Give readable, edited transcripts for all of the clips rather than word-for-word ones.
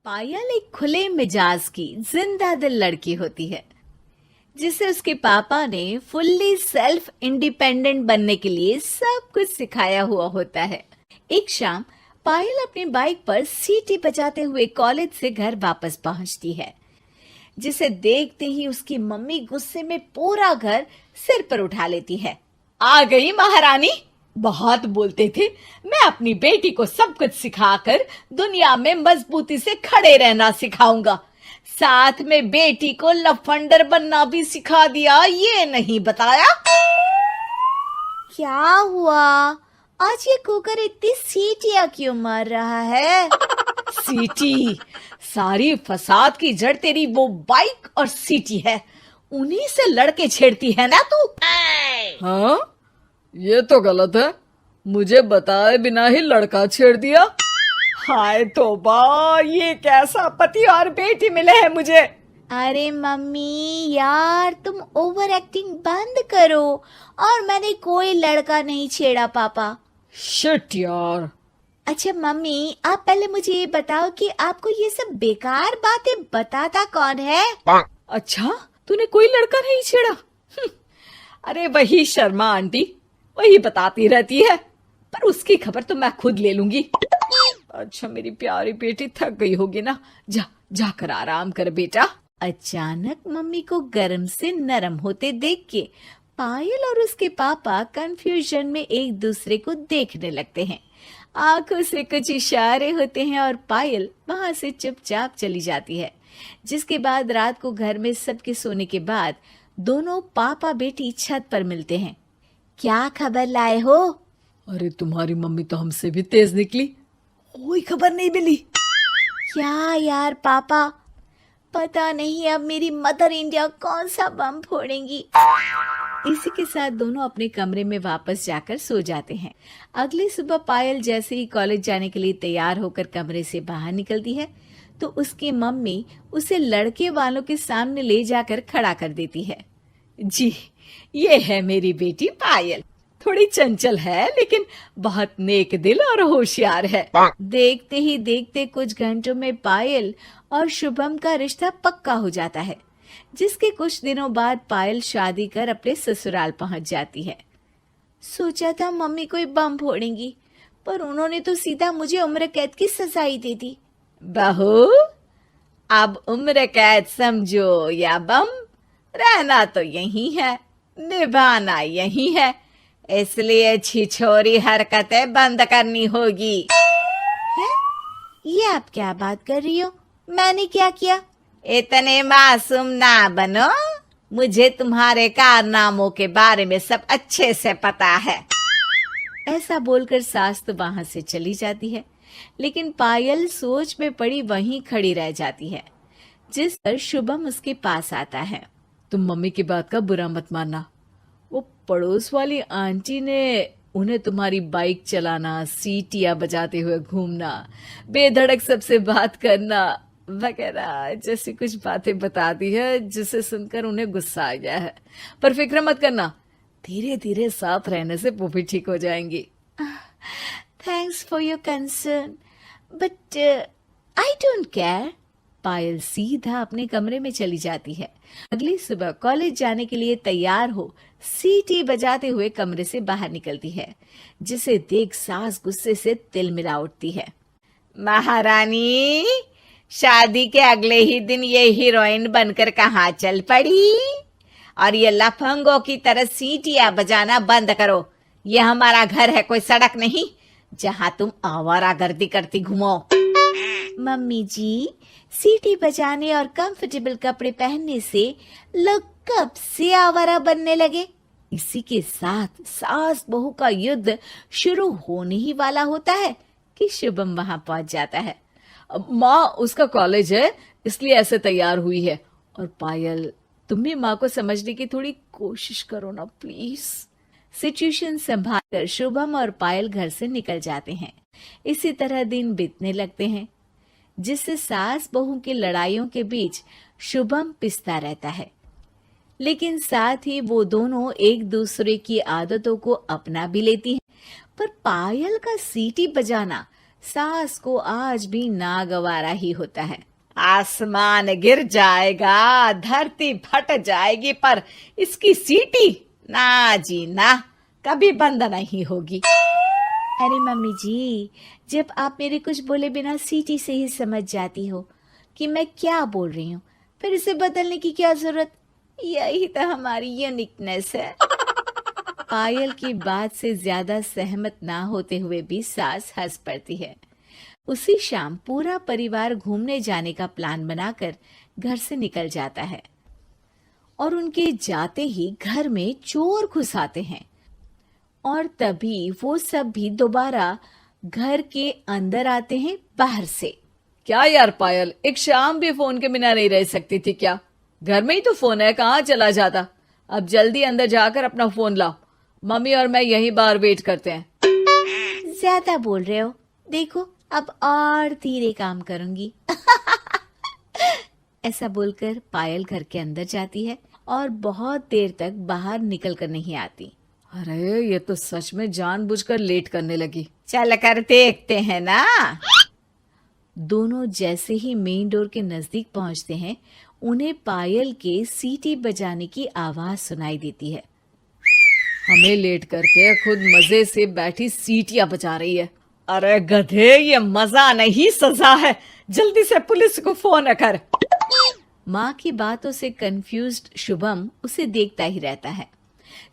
पायल एक खुले मिजाज की जिंदा दिल लड़की होती है जिसे उसके पापा ने फुल्ली सेल्फ इंडिपेंडेंट बनने के लिए सब कुछ सिखाया हुआ होता है। एक शाम पायल अपनी बाइक पर सीटी बजाते हुए कॉलेज से घर वापस पहुंचती है, जिसे देखते ही उसकी मम्मी गुस्से में पूरा घर सिर पर उठा लेती है। आ गई महारानी, बहुत बोलते थे मैं अपनी बेटी को सब कुछ सिखाकर दुनिया में मजबूती से खड़े रहना सिखाऊंगा, साथ में बेटी को लफंडर बनना भी सिखा दिया, ये नहीं बताया। क्या हुआ? आज ये कुकर इतनी सीटियां क्यों मार रहा है? सीटी? सारी फसाद की जड़ तेरी वो बाइक और सीटी है, उन्हीं से लड़के छेड़ती है ना तू। हाँ, ये तो गलत है, मुझे बताए बिना ही लड़का छेड़ दिया। हाय तौबा, ये कैसा पति और बेटी मिले हैं मुझे। अरे मम्मी यार, तुम ओवर एक्टिंग बंद करो, और मैंने कोई लड़का नहीं छेड़ा पापा। शिट यार। अच्छा मम्मी, आप पहले मुझे ये बताओ कि आपको ये सब बेकार बातें बताता कौन है? अच्छा, तूने कोई लड़का नहीं छेड़ा? अरे वही शर्मा आंटी, वही बताती रहती है, पर उसकी खबर तो मैं खुद ले लूंगी। अच्छा मेरी प्यारी बेटी, थक गई होगी ना, जाकर आराम कर बेटा। अचानक मम्मी को गर्म से नरम होते देख के पायल और उसके पापा कंफ्यूजन में एक दूसरे को देखने लगते हैं। आंखों से कुछ इशारे होते हैं और पायल वहां से चुपचाप चली जाती है। जिसके बाद रात को घर में सबके सोने के बाद दोनों पापा बेटी छत पर मिलते हैं। क्या खबर लाए हो? अरे तुम्हारी मम्मी तो हमसे भी तेज निकली, कोई खबर नहीं मिली। क्या यार पापा, पता नहीं अब मेरी मदर इंडिया कौन सा बम फोड़ेंगी। इसी के साथ दोनों अपने कमरे में वापस जाकर सो जाते हैं। अगली सुबह पायल जैसे ही कॉलेज जाने के लिए तैयार होकर कमरे से बाहर निकलती है तो उसकी मम्मी उसे लड़के वालों के सामने ले जाकर खड़ा कर देती है। जी, ये है मेरी बेटी पायल, थोड़ी चंचल है लेकिन बहुत नेक दिल और होशियार है। देखते ही देखते कुछ घंटों में पायल और शुभम का रिश्ता पक्का हो जाता है, जिसके कुछ दिनों बाद पायल शादी कर अपने ससुराल पहुंच जाती है। सोचा था मम्मी कोई बम फोड़ेंगी, पर उन्होंने तो सीधा मुझे उम्र कैद की सजा ही दे दी। बहू, अब उम्र कैद समझो या बम, रहना तो यही है, निभाना यही है, इसलिए छिछोरी हरकतें बंद करनी होगी। है? ये आप क्या बात कर रही हो? मैंने क्या किया? इतने मासूम ना बनो, मुझे तुम्हारे कारनामों के बारे में सब अच्छे से पता है। ऐसा बोलकर सास तो वहां से चली जाती है, लेकिन पायल सोच में पड़ी वहीं खड़ी रह जाती है। जिस पर शुभम उसके पास आता है। तुम मम्मी की बात का बुरा मत मानना, वो पड़ोस वाली आंटी ने उन्हें तुम्हारी बाइक चलाना, सीटियां बजाते हुए घूमना, बेधड़क सबसे बात करना वगैरह जैसी कुछ बातें बता दी है, जिसे सुनकर उन्हें गुस्सा आ गया है। पर फिक्र मत करना, धीरे धीरे साथ रहने से वो भी ठीक हो जाएंगी। Thanks for your concern, but I don't care. Payal सीधा अपने कमरे में चली जाती है। अगली सुबह कॉलेज जाने के लिए तैयार हो सीटी बजाते हुए कमरे से बाहर निकलती है, जिसे देख सास गुस्से से तिलमिला उठती है। महारानी, शादी के अगले ही दिन ये हीरोइन बनकर कहाँ चल पड़ी? और ये लफंगों की तरह सीटियां बजाना बंद करो। ये हमारा घर है, कोई सड़क नहीं जहाँ तुम आवारागर्दी करती घूमो। मम्मी जी, सीटी बजाने और कंफर्टेबल कपड़े पहनने से लोग कब से आवारा बनने लगे? इसी के साथ सास बहू का युद्ध शुरू होने ही वाला होता है कि शुभम वहां पहुंच जाता है। माँ, उसका कॉलेज है इसलिए ऐसे तैयार हुई है। और पायल, तुम भी माँ को समझने की थोड़ी कोशिश करो ना प्लीज। सिचुएशन संभालकर शुभम और पायल घर से निकल जाते हैं। इसी तरह दिन बीतने लगते हैं, जिससे सास बहू की लड़ाइयों के बीच शुभम पिसता रहता है, लेकिन साथ ही वो दोनों एक दूसरे की आदतों को अपना भी लेती हैं। पर पायल का सीटी बजाना सास को आज भी नागवारा ही होता है। आसमान गिर जाएगा, धरती फट जाएगी, पर इसकी सीटी ना जी ना, कभी बंद नहीं होगी। अरे मम्मी जी, जब आप मेरे कुछ बोले बिना सीटी से ही समझ जाती हो कि मैं क्या बोल रही हूँ, फिर इसे बदलने की क्या जरूरत? यही तो हमारी यूनिकनेस है। पायल की बात से ज्यादा सहमत ना होते हुए भी सास हंस पड़ती है। उसी शाम पूरा परिवार घूमने जाने का प्लान बनाकर घर से निकल जाता है और उनके जाते ही घर में चोर घुस आते हैं और तभी वो सब भी दोबारा घर के अंदर आते हैं बाहर से। क्या यार पायल, एक शाम भी फोन के बिना नहीं रह सकती थी क्या? घर में ही तो फोन है, कहाँ चला जाता? अब जल्दी अंदर जाकर अपना फोन लाओ, मम्मी और मैं यहीं बाहर वेट करते हैं। ज्यादा बोल रहे हो, देखो अब और धीरे काम करूंगी। ऐसा बोलकर पायल घर के अंदर जाती है और बहुत देर तक बाहर निकल कर नहीं आती। अरे ये तो सच में जानबूझकर लेट करने लगी। चल कर देखते हैं ना। दोनों जैसे ही मेन डोर के नजदीक पहुंचते हैं, उन्हें पायल के सीटी बजाने की आवाज सुनाई देती है। हमें लेट करके खुद मजे से बैठी सीटियां बजा रही है। अरे गधे, ये मजा नहीं सजा है, जल्दी से पुलिस को फोन कर। माँ की बातों से कंफ्यूज्ड शुभम उसे देखता ही रहता है।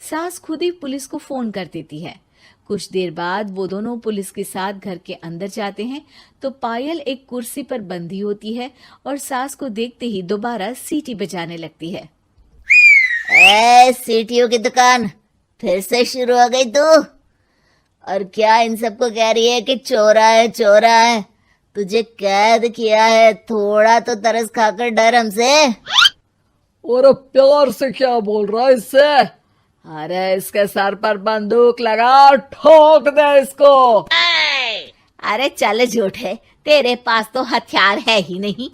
सास खुद ही पुलिस को फोन कर देती है। कुछ देर बाद वो दोनों पुलिस के साथ घर के अंदर जाते हैं तो पायल एक कुर्सी पर बंधी होती है और सास को देखते ही दोबारा सीटी बजाने लगती है। सीटियों की दुकान फिर से शुरू हो गई तू? और क्या इन सबको कह रही है कि चोरा है चोरा है? तुझे कैद किया है, थोड़ा तो तरस खाकर डर हमसे। और प्यार से क्या बोल रहा है इससे? अरे इसके सर पर बंदूक लगा, ठोक दे इसको। अरे चल झूठे, तेरे पास तो हथियार है ही नहीं।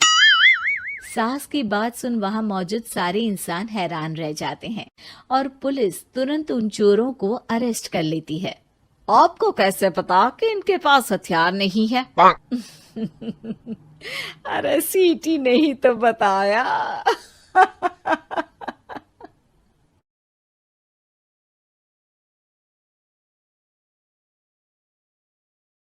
सास की बात सुन वहां मौजूद सारे इंसान हैरान रह जाते हैं और पुलिस तुरंत उन चोरों को अरेस्ट कर लेती है। आपको कैसे पता कि इनके पास हथियार नहीं है? अरे सीटी नहीं तो बताया।